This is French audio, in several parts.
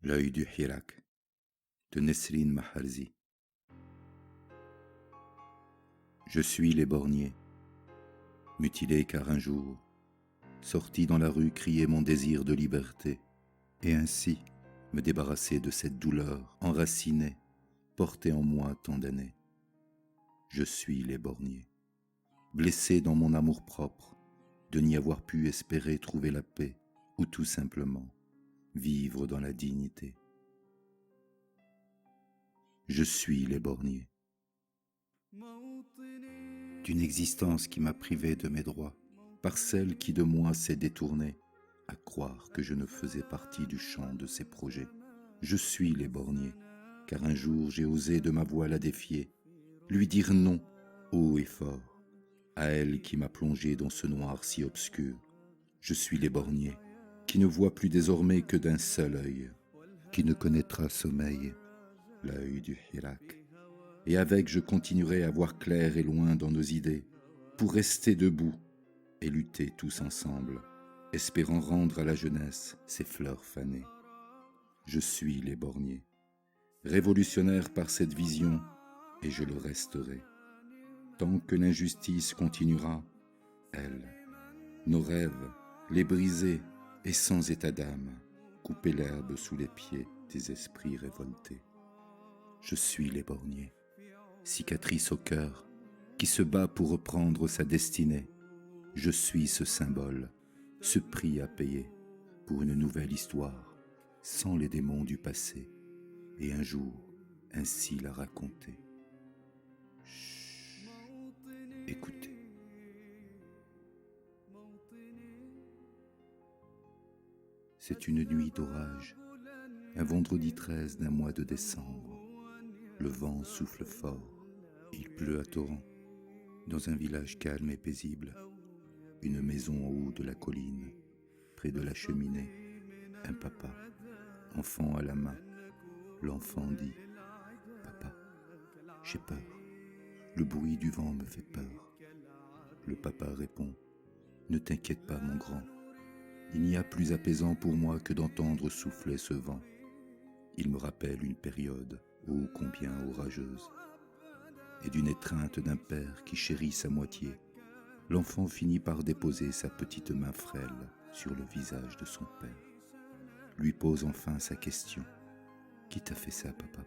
L'œil du Hirak de Nesrine Mahalzi. Je suis les borniers, mutilé car un jour, sorti dans la rue crier mon désir de liberté, et ainsi me débarrasser de cette douleur enracinée, portée en moi tant d'années. Je suis les borniers, blessé dans mon amour-propre, de n'y avoir pu espérer trouver la paix, ou tout simplement vivre dans la dignité. Je suis les borniers, d'une existence qui m'a privé de mes droits, par celle qui de moi s'est détournée, à croire que je ne faisais partie du champ de ses projets. Je suis les borniers, car un jour j'ai osé de ma voix la défier, lui dire non, haut et fort, à elle qui m'a plongé dans ce noir si obscur. Je suis les borniers, qui ne voient plus désormais que d'un seul œil, qui ne connaîtra sommeil, l'œil du Hirak. Et avec je continuerai à voir clair et loin dans nos idées, pour rester debout et lutter tous ensemble, espérant rendre à la jeunesse ses fleurs fanées. Je suis les borniers, révolutionnaire par cette vision, et je le resterai. Tant que l'injustice continuera, elle, nos rêves, les briser et sans état d'âme, couper l'herbe sous les pieds des esprits révoltés. Je suis les borniers, cicatrice au cœur, qui se bat pour reprendre sa destinée. Je suis ce symbole, ce prix à payer pour une nouvelle histoire, sans les démons du passé, et un jour ainsi la raconter. Chut, écoutez. C'est une nuit d'orage, un vendredi 13 d'un mois de décembre. Le vent souffle fort, il pleut à torrents. Dans un village calme et paisible, une maison en haut de la colline, près de la cheminée, un papa, enfant à la main. L'enfant dit « Papa, j'ai peur, le bruit du vent me fait peur. » Le papa répond « Ne t'inquiète pas mon grand, il n'y a plus apaisant pour moi que d'entendre souffler ce vent. Il me rappelle une période ô combien orageuse. » Et d'une étreinte d'un père qui chérit sa moitié, l'enfant finit par déposer sa petite main frêle sur le visage de son père. Lui pose enfin sa question. « Qui t'a fait ça, papa ?»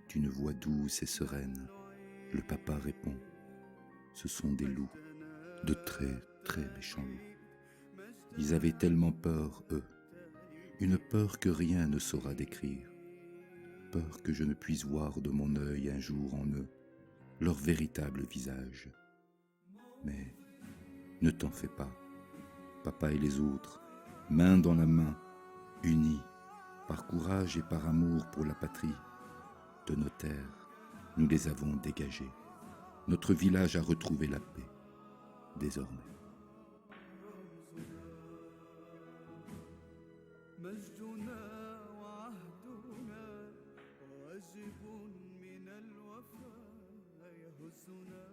D'une voix douce et sereine, le papa répond « Ce sont des loups, de très très méchants loups. Ils avaient tellement peur, eux, une peur que rien ne saura décrire. Peur que je ne puisse voir de mon œil un jour en eux leur véritable visage. Mais ne t'en fais pas, papa et les autres, main dans la main, unis, par courage et par amour pour la patrie, de nos terres, nous les avons dégagés. Notre village a retrouvé la paix, désormais. مجدنا وعهدنا واجب من الوفاء يهزنا